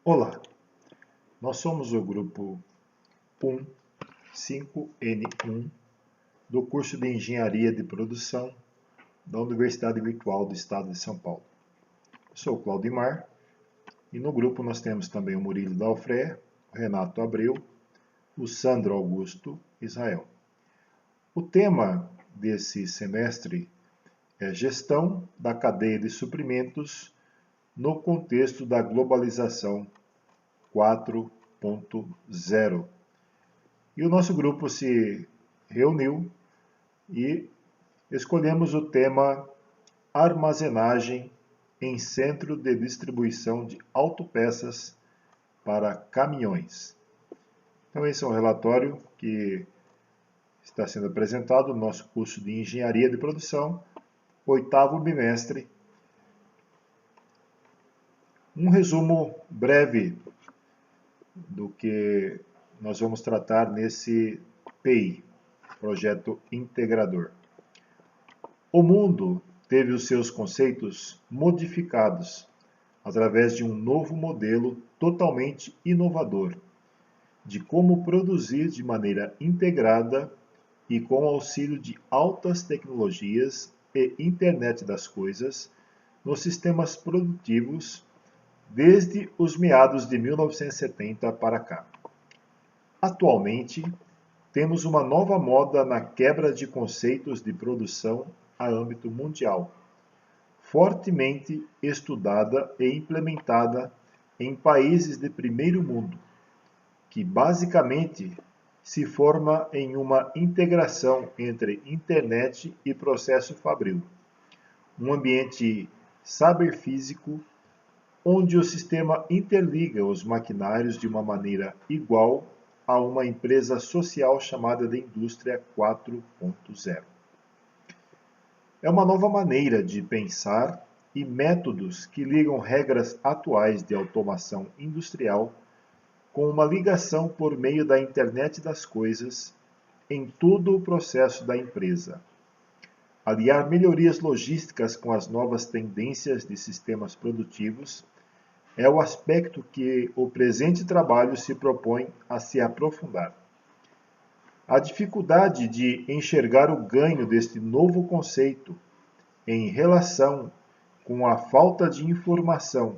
Olá, nós somos o grupo PUM 5N1 do curso de Engenharia de Produção da Universidade Virtual do Estado de São Paulo. Eu sou o Claudimar e no grupo nós temos também o Murilo Dalfré, o Renato Abreu, o Sandro Augusto Israel. O tema desse semestre é Gestão da Cadeia de Suprimentos no contexto da globalização 4.0. E o nosso grupo se reuniu e escolhemos o tema Armazenagem em Centro de Distribuição de Autopeças para Caminhões. Então esse é um relatório que está sendo apresentado no nosso curso de Engenharia de Produção, 8º bimestre. Um resumo breve do que nós vamos tratar nesse PI, Projeto Integrador. O mundo teve os seus conceitos modificados através de um novo modelo totalmente inovador de como produzir de maneira integrada e com auxílio de altas tecnologias e internet das coisas nos sistemas produtivos desde os meados de 1970 para cá. Atualmente, temos uma nova moda na quebra de conceitos de produção a âmbito mundial, fortemente estudada e implementada em países de primeiro mundo, que basicamente se forma em uma integração entre internet e processo fabril, um ambiente cyberfísico onde o sistema interliga os maquinários de uma maneira igual a uma empresa social chamada de Indústria 4.0. É uma nova maneira de pensar e métodos que ligam regras atuais de automação industrial com uma ligação por meio da internet das coisas em todo o processo da empresa. Aliar melhorias logísticas com as novas tendências de sistemas produtivos é o aspecto que o presente trabalho se propõe a se aprofundar. A dificuldade de enxergar o ganho deste novo conceito em relação com a falta de informação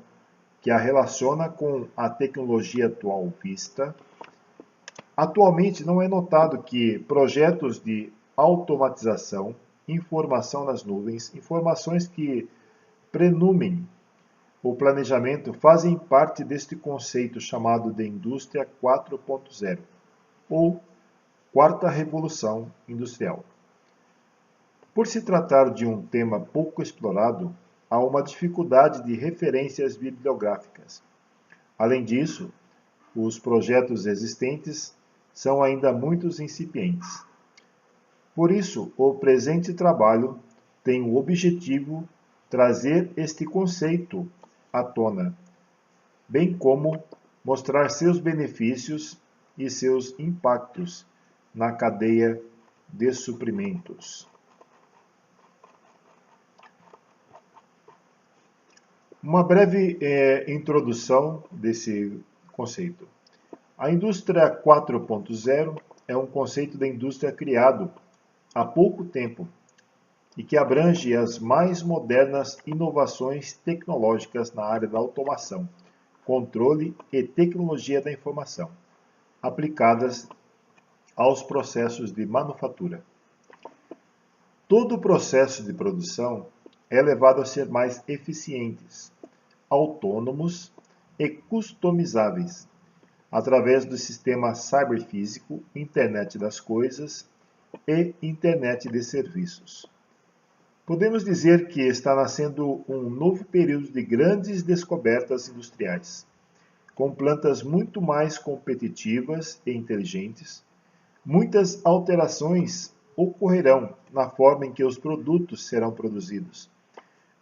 que a relaciona com a tecnologia atual vista, atualmente não é notado que projetos de automatização, informação nas nuvens, informações que prenumem o planejamento fazem parte deste conceito chamado de Indústria 4.0, ou Quarta Revolução Industrial. Por se tratar de um tema pouco explorado, há uma dificuldade de referências bibliográficas. Além disso, os projetos existentes são ainda muito incipientes. Por isso, o presente trabalho tem o objetivo trazer este conceito à tona, bem como mostrar seus benefícios e seus impactos na cadeia de suprimentos. Uma breve introdução desse conceito. A indústria 4.0 é um conceito da indústria criado há pouco tempo e que abrange as mais modernas inovações tecnológicas na área da automação, controle e tecnologia da informação, aplicadas aos processos de manufatura. Todo o processo de produção é levado a ser mais eficientes, autônomos e customizáveis, através do sistema cyberfísico, internet das coisas e internet de serviços. Podemos dizer que está nascendo um novo período de grandes descobertas industriais, com plantas muito mais competitivas e inteligentes. Muitas alterações ocorrerão na forma em que os produtos serão produzidos,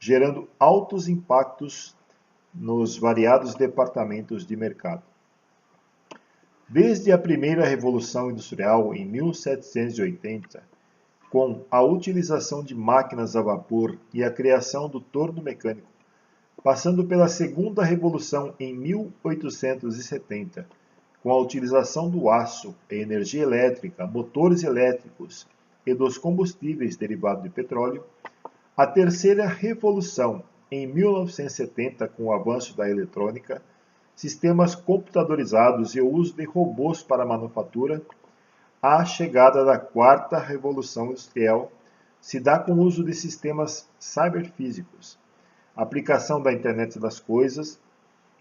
gerando altos impactos nos variados departamentos de mercado. Desde a primeira Revolução Industrial, em 1780, com a utilização de máquinas a vapor e a criação do torno mecânico, passando pela segunda revolução em 1870, com a utilização do aço, energia elétrica, motores elétricos e dos combustíveis derivados de petróleo, a terceira revolução em 1970, com o avanço da eletrônica, sistemas computadorizados e o uso de robôs para a manufatura, a chegada da quarta revolução industrial se dá com o uso de sistemas cyberfísicos, aplicação da internet das coisas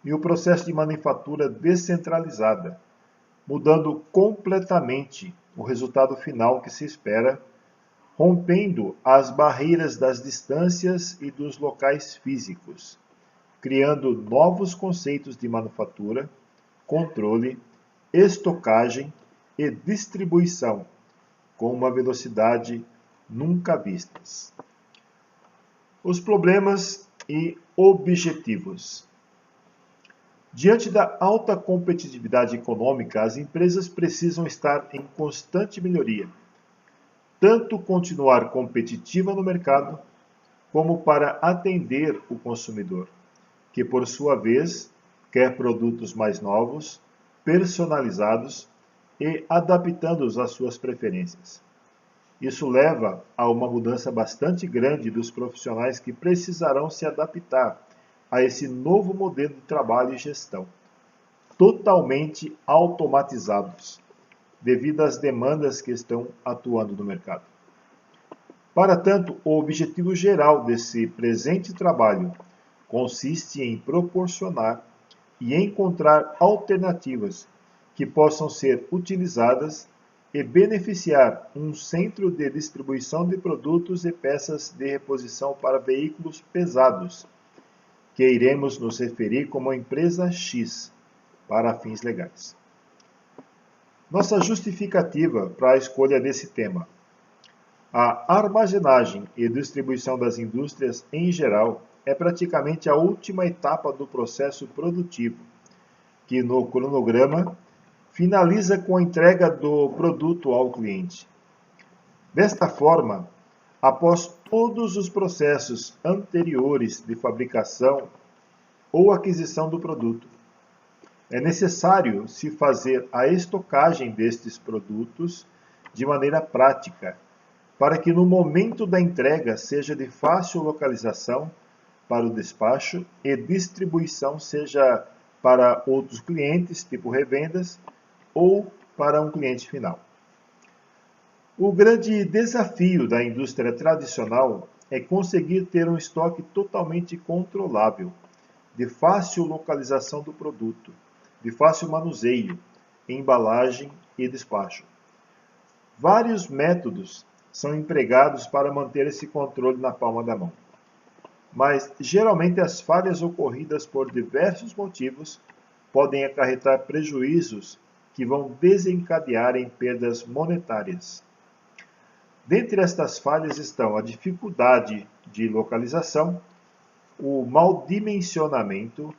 e o processo de manufatura descentralizada, mudando completamente o resultado final que se espera, rompendo as barreiras das distâncias e dos locais físicos, criando novos conceitos de manufatura, controle, estocagem e distribuição com uma velocidade nunca vistas. Os problemas e objetivos. Diante da alta competitividade econômica, as empresas precisam estar em constante melhoria, tanto continuar competitiva no mercado, como para atender o consumidor, que por sua vez quer produtos mais novos, personalizados e adaptando-os às suas preferências. Isso leva a uma mudança bastante grande dos profissionais que precisarão se adaptar a esse novo modelo de trabalho e gestão, totalmente automatizados, devido às demandas que estão atuando no mercado. Para tanto, o objetivo geral desse presente trabalho consiste em proporcionar e encontrar alternativas que possam ser utilizadas e beneficiar um centro de distribuição de produtos e peças de reposição para veículos pesados, que iremos nos referir como a empresa X, para fins legais. Nossa justificativa para a escolha desse tema. A armazenagem e distribuição das indústrias em geral é praticamente a última etapa do processo produtivo, que no cronograma finaliza com a entrega do produto ao cliente. Desta forma, após todos os processos anteriores de fabricação ou aquisição do produto, é necessário se fazer a estocagem destes produtos de maneira prática, para que no momento da entrega seja de fácil localização para o despacho e distribuição, seja para outros clientes, tipo revendas, ou para um cliente final. O grande desafio da indústria tradicional é conseguir ter um estoque totalmente controlável, de fácil localização do produto, de fácil manuseio, embalagem e despacho. Vários métodos são empregados para manter esse controle na palma da mão. Mas, geralmente, as falhas ocorridas por diversos motivos podem acarretar prejuízos que vão desencadear em perdas monetárias. Dentre estas falhas estão a dificuldade de localização, o mau dimensionamento,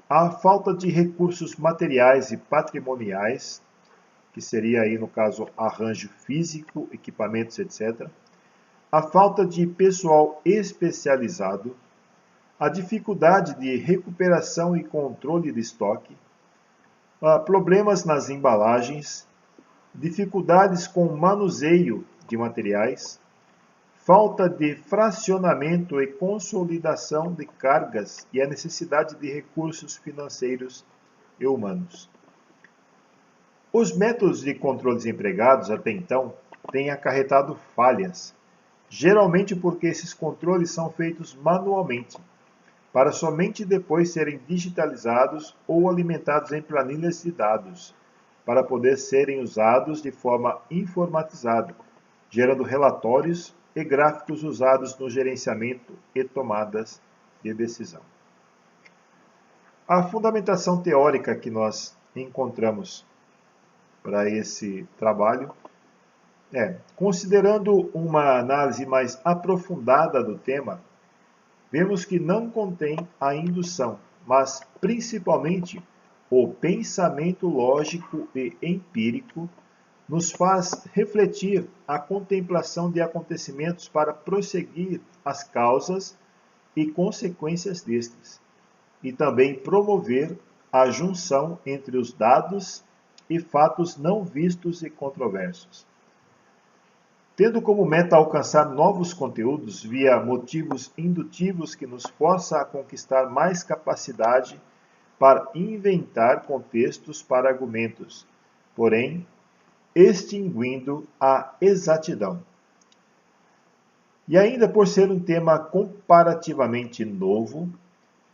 a falta de recursos materiais e patrimoniais, que seria aí no caso arranjo físico, equipamentos, etc., a falta de pessoal especializado, a dificuldade de recuperação e controle de estoque, problemas nas embalagens, dificuldades com o manuseio de materiais, falta de fracionamento e consolidação de cargas e a necessidade de recursos financeiros e humanos. Os métodos de controles empregados até então têm acarretado falhas, geralmente porque esses controles são feitos manualmente, para somente depois serem digitalizados ou alimentados em planilhas de dados, para poder serem usados de forma informatizada, gerando relatórios e gráficos usados no gerenciamento e tomadas de decisão. A fundamentação teórica que nós encontramos para esse trabalho considerando uma análise mais aprofundada do tema, vemos que não contém a indução, mas principalmente o pensamento lógico e empírico nos faz refletir a contemplação de acontecimentos para prosseguir as causas e consequências destes, e também promover a junção entre os dados e fatos não vistos e controversos. Tendo como meta alcançar novos conteúdos via motivos indutivos que nos força a conquistar mais capacidade para inventar contextos para argumentos, porém, extinguindo a exatidão. E ainda por ser um tema comparativamente novo,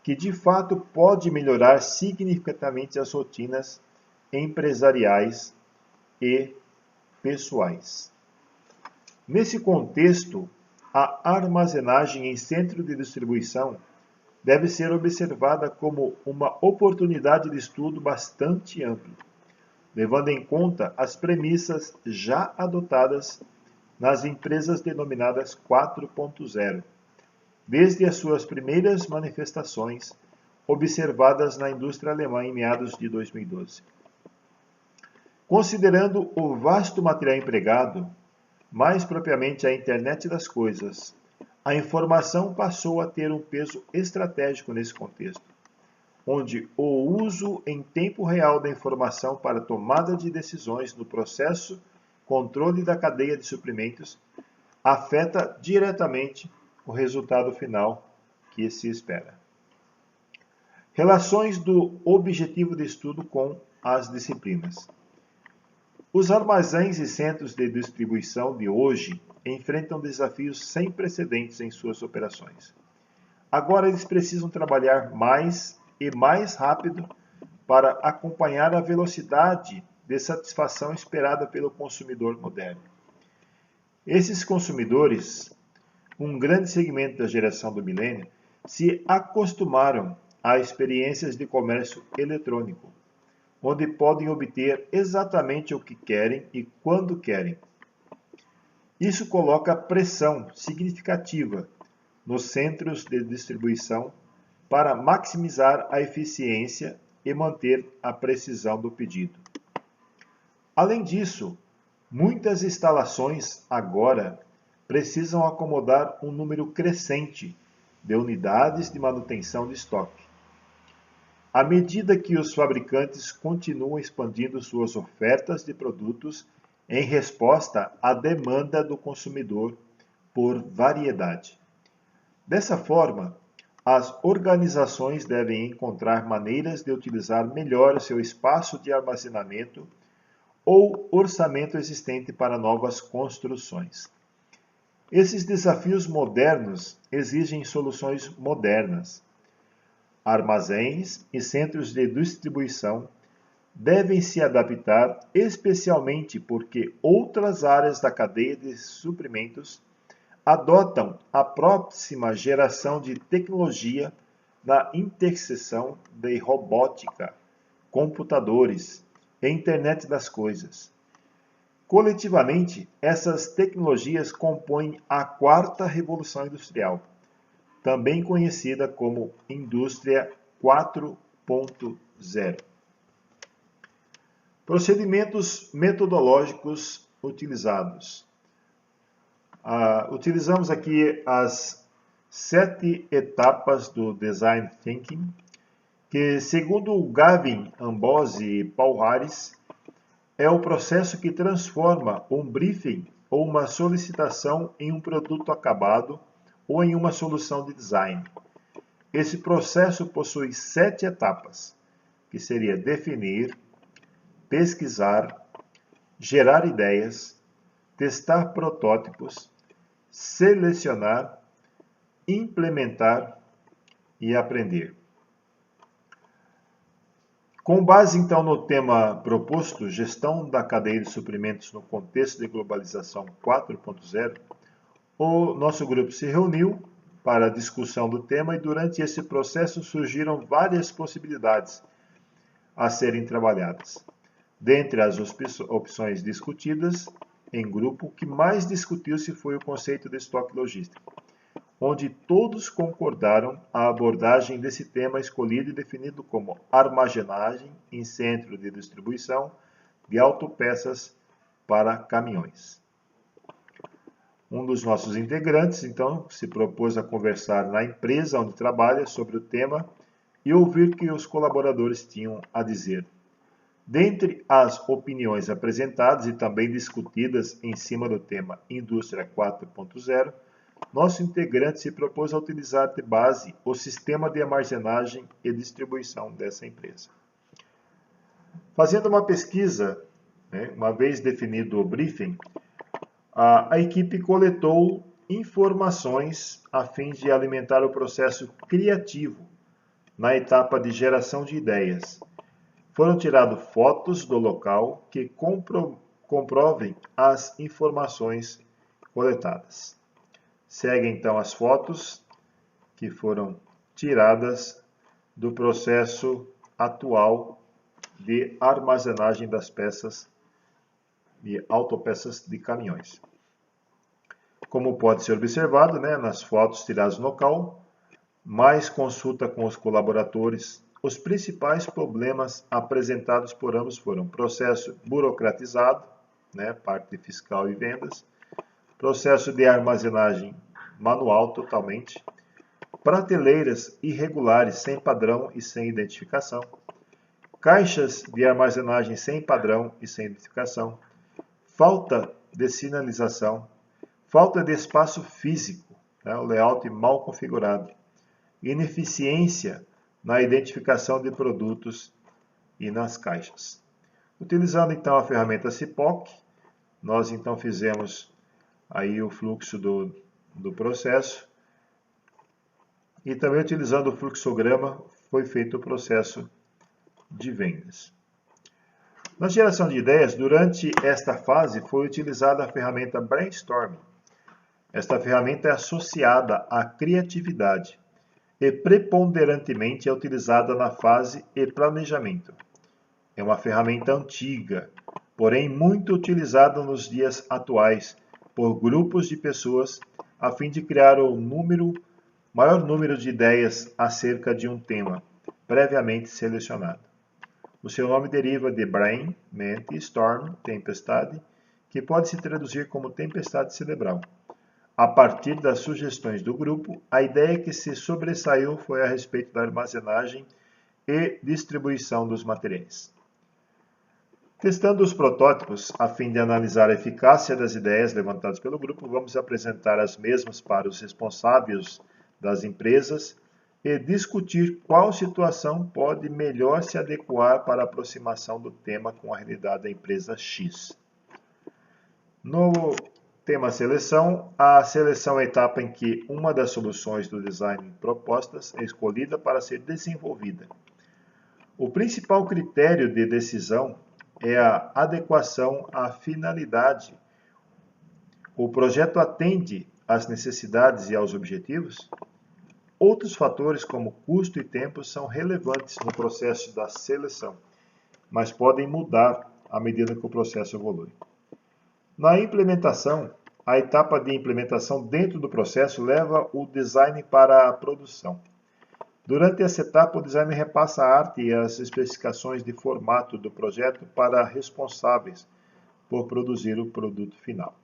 que de fato pode melhorar significativamente as rotinas empresariais e pessoais. Nesse contexto, a armazenagem em centro de distribuição deve ser observada como uma oportunidade de estudo bastante ampla, levando em conta as premissas já adotadas nas empresas denominadas 4.0, desde as suas primeiras manifestações observadas na indústria alemã em meados de 2012. Considerando o vasto material empregado, mais propriamente a internet das coisas, a informação passou a ter um peso estratégico nesse contexto, onde o uso em tempo real da informação para tomada de decisões no processo controle da cadeia de suprimentos afeta diretamente o resultado final que se espera. Relações do objetivo de estudo com as disciplinas. Os armazéns e centros de distribuição de hoje enfrentam desafios sem precedentes em suas operações. Agora eles precisam trabalhar mais e mais rápido para acompanhar a velocidade de satisfação esperada pelo consumidor moderno. Esses consumidores, um grande segmento da geração do milênio, se acostumaram a experiências de comércio eletrônico, onde podem obter exatamente o que querem e quando querem. Isso coloca pressão significativa nos centros de distribuição para maximizar a eficiência e manter a precisão do pedido. Além disso, muitas instalações agora precisam acomodar um número crescente de unidades de manutenção de estoque. À medida que os fabricantes continuam expandindo suas ofertas de produtos em resposta à demanda do consumidor por variedade. Dessa forma, as organizações devem encontrar maneiras de utilizar melhor o seu espaço de armazenamento ou orçamento existente para novas construções. Esses desafios modernos exigem soluções modernas. Armazéns e centros de distribuição devem se adaptar, especialmente porque outras áreas da cadeia de suprimentos adotam a próxima geração de tecnologia na interseção de robótica, computadores e internet das coisas. Coletivamente, essas tecnologias compõem a quarta revolução industrial, também conhecida como Indústria 4.0. Procedimentos metodológicos utilizados. Utilizamos aqui as 7 etapas do Design Thinking, que, segundo Gavin Ambose e Paul Harris, é o processo que transforma um briefing ou uma solicitação em um produto acabado ou em uma solução de design. Esse processo possui 7 etapas, que seria definir, pesquisar, gerar ideias, testar protótipos, selecionar, implementar e aprender. Com base, então, no tema proposto, gestão da cadeia de suprimentos no contexto de globalização 4.0, o nosso grupo se reuniu para a discussão do tema e durante esse processo surgiram várias possibilidades a serem trabalhadas. Dentre as opções discutidas em grupo, o que mais discutiu-se foi o conceito de estoque logístico, onde todos concordaram a abordagem desse tema escolhido e definido como armazenagem em centro de distribuição de autopeças para caminhões. Um dos nossos integrantes, então, se propôs a conversar na empresa onde trabalha sobre o tema e ouvir o que os colaboradores tinham a dizer. Dentre as opiniões apresentadas e também discutidas em cima do tema Indústria 4.0, nosso integrante se propôs a utilizar de base o sistema de armazenagem e distribuição dessa empresa. Fazendo uma pesquisa, uma vez definido o briefing, a equipe coletou informações a fim de alimentar o processo criativo na etapa de geração de ideias. Foram tiradas fotos do local que comprovem as informações coletadas. Seguem então as fotos que foram tiradas do processo atual de armazenagem das peças e autopeças de caminhões. Como pode ser observado, nas fotos tiradas no local, mais consulta com os colaboradores, os principais problemas apresentados por ambos foram processo burocratizado, parte fiscal e vendas, processo de armazenagem manual totalmente, prateleiras irregulares sem padrão e sem identificação, caixas de armazenagem sem padrão e sem identificação, falta de sinalização, falta de espaço físico, o layout mal configurado, ineficiência na identificação de produtos e nas caixas. Utilizando então a ferramenta CIPOC, nós então fizemos aí o fluxo do processo e também utilizando o fluxograma foi feito o processo de vendas. Na geração de ideias, durante esta fase foi utilizada a ferramenta Brainstorming. Esta ferramenta é associada à criatividade e preponderantemente é utilizada na fase de planejamento. É uma ferramenta antiga, porém muito utilizada nos dias atuais por grupos de pessoas a fim de criar o maior número de ideias acerca de um tema previamente selecionado. O seu nome deriva de brain, mente, storm, tempestade, que pode se traduzir como tempestade cerebral. A partir das sugestões do grupo, a ideia que se sobressaiu foi a respeito da armazenagem e distribuição dos materiais. Testando os protótipos, a fim de analisar a eficácia das ideias levantadas pelo grupo, vamos apresentar as mesmas para os responsáveis das empresas e discutir qual situação pode melhor se adequar para a aproximação do tema com a realidade da empresa X. No tema seleção, a seleção é a etapa em que uma das soluções do design propostas é escolhida para ser desenvolvida. O principal critério de decisão é a adequação à finalidade. O projeto atende às necessidades e aos objetivos? Outros fatores como custo e tempo são relevantes no processo da seleção, mas podem mudar à medida que o processo evolui. Na implementação, a etapa de implementação dentro do processo leva o design para a produção. Durante essa etapa, o designer repassa a arte e as especificações de formato do projeto para responsáveis por produzir o produto final.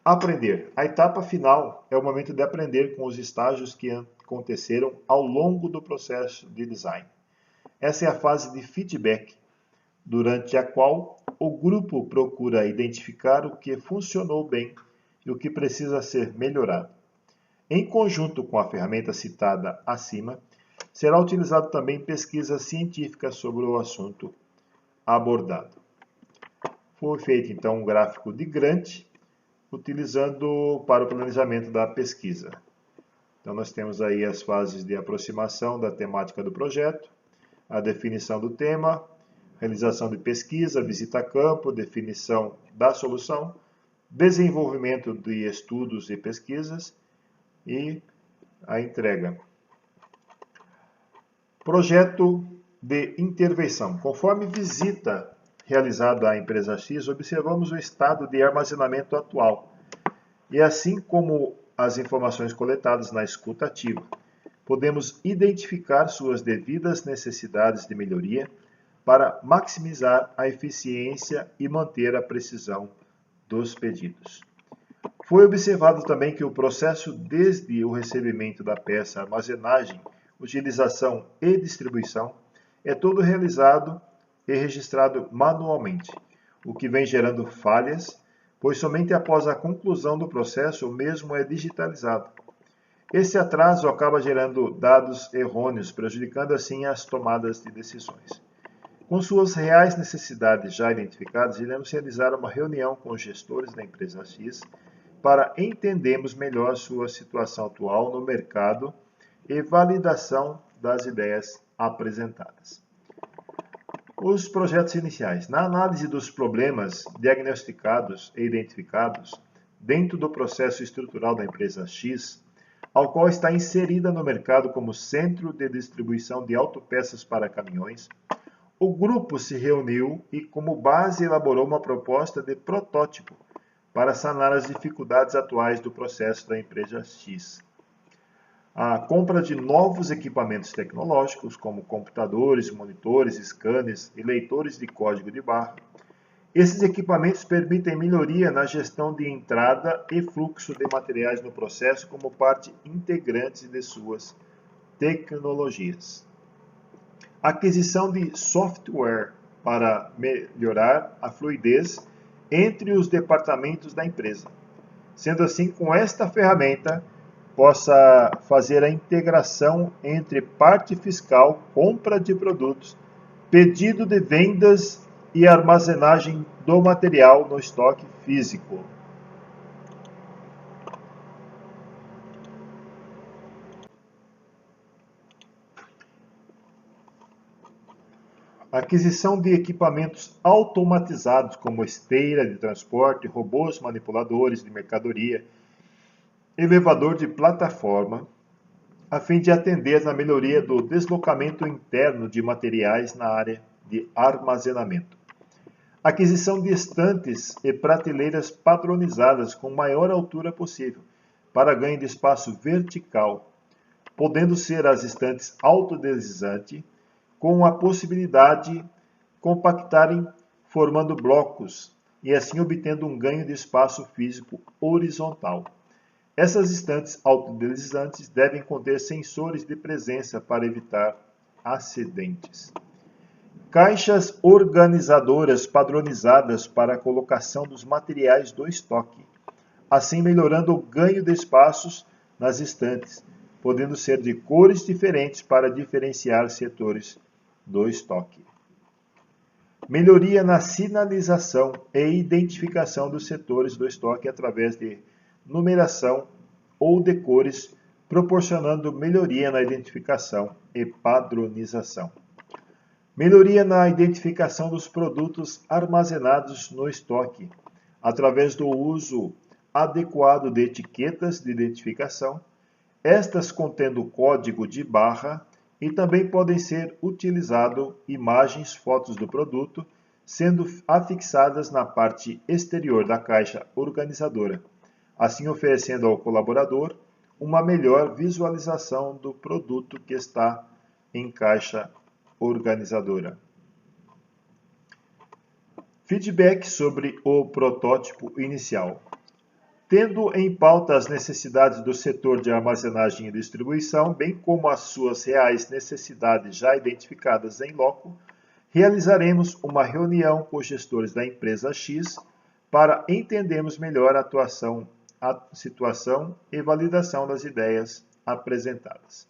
Aprender. A etapa final é o momento de aprender com os estágios que aconteceram ao longo do processo de design. Essa é a fase de feedback, durante a qual o grupo procura identificar o que funcionou bem e o que precisa ser melhorado. Em conjunto com a ferramenta citada acima, será utilizado também pesquisa científica sobre o assunto abordado. Foi feito então um gráfico de Gantt, utilizando para o planejamento da pesquisa. Então nós temos aí as fases de aproximação da temática do projeto, a definição do tema, realização de pesquisa, visita a campo, definição da solução, desenvolvimento de estudos e pesquisas e a entrega. Projeto de intervenção. Conforme visita realizada à empresa X, observamos o estado de armazenamento atual e assim como as informações coletadas na escuta ativa, podemos identificar suas devidas necessidades de melhoria para maximizar a eficiência e manter a precisão dos pedidos. Foi observado também que o processo desde o recebimento da peça, armazenagem, utilização e distribuição, é todo realizado e registrado manualmente, o que vem gerando falhas, pois somente após a conclusão do processo o mesmo é digitalizado. Esse atraso acaba gerando dados errôneos, prejudicando assim as tomadas de decisões. Com suas reais necessidades já identificadas, iremos realizar uma reunião com os gestores da empresa X para entendermos melhor sua situação atual no mercado e validação das ideias apresentadas. Os projetos iniciais. Na análise dos problemas diagnosticados e identificados dentro do processo estrutural da empresa X, ao qual está inserida no mercado como centro de distribuição de autopeças para caminhões, o grupo se reuniu e, como base, elaborou uma proposta de protótipo para sanar as dificuldades atuais do processo da empresa X. A compra de novos equipamentos tecnológicos, como computadores, monitores, scanners e leitores de código de barra. Esses equipamentos permitem melhoria na gestão de entrada e fluxo de materiais no processo como parte integrante de suas tecnologias. Aquisição de software para melhorar a fluidez entre os departamentos da empresa. Sendo assim, com esta ferramenta, possa fazer a integração entre parte fiscal, compra de produtos, pedido de vendas e armazenagem do material no estoque físico. Aquisição de equipamentos automatizados como esteira de transporte, robôs manipuladores de mercadoria, elevador de plataforma, a fim de atender na melhoria do deslocamento interno de materiais na área de armazenamento. Aquisição de estantes e prateleiras padronizadas com maior altura possível, para ganho de espaço vertical, podendo ser as estantes autodeslizantes, com a possibilidade de compactarem formando blocos e assim obtendo um ganho de espaço físico horizontal. Essas estantes autodeslizantes devem conter sensores de presença para evitar acidentes. Caixas organizadoras padronizadas para a colocação dos materiais do estoque, assim melhorando o ganho de espaços nas estantes, podendo ser de cores diferentes para diferenciar setores do estoque. Melhoria na sinalização e identificação dos setores do estoque através de numeração ou de cores, proporcionando melhoria na identificação e padronização. Melhoria na identificação dos produtos armazenados no estoque, através do uso adequado de etiquetas de identificação, estas contendo código de barra, e também podem ser utilizadas imagens, fotos do produto, sendo afixadas na parte exterior da caixa organizadora, assim oferecendo ao colaborador uma melhor visualização do produto que está em caixa organizadora. Feedback sobre o protótipo inicial. Tendo em pauta as necessidades do setor de armazenagem e distribuição, bem como as suas reais necessidades já identificadas em loco, realizaremos uma reunião com os gestores da empresa X para entendermos melhor a situação e validação das ideias apresentadas.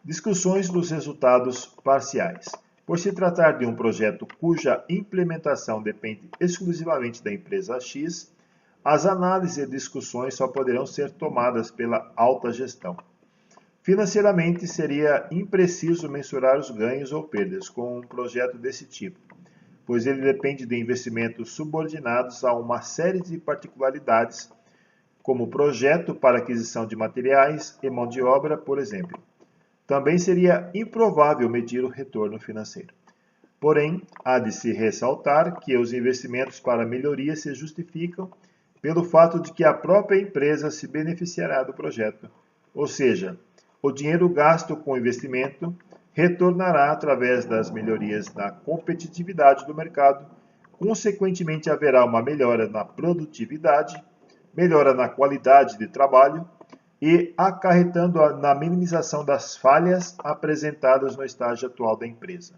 Discussões dos resultados parciais. Por se tratar de um projeto cuja implementação depende exclusivamente da empresa X, as análises e discussões só poderão ser tomadas pela alta gestão. Financeiramente, seria impreciso mensurar os ganhos ou perdas com um projeto desse tipo, pois ele depende de investimentos subordinados a uma série de particularidades, como projeto para aquisição de materiais e mão de obra, por exemplo. Também seria improvável medir o retorno financeiro. Porém, há de se ressaltar que os investimentos para melhoria se justificam pelo fato de que a própria empresa se beneficiará do projeto, ou seja, o dinheiro gasto com o investimento retornará através das melhorias na competitividade do mercado, consequentemente haverá uma melhora na produtividade, melhora na qualidade de trabalho, e acarretando na minimização das falhas apresentadas no estágio atual da empresa.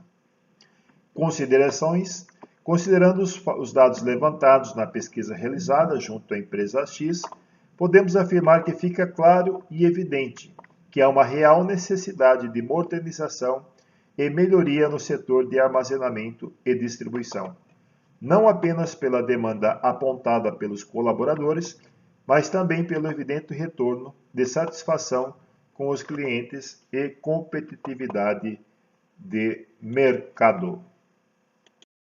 Considerações. Considerando os dados levantados na pesquisa realizada junto à empresa X, podemos afirmar que fica claro e evidente que há uma real necessidade de modernização e melhoria no setor de armazenamento e distribuição, não apenas pela demanda apontada pelos colaboradores, mas também pelo evidente retorno de satisfação com os clientes e competitividade de mercado.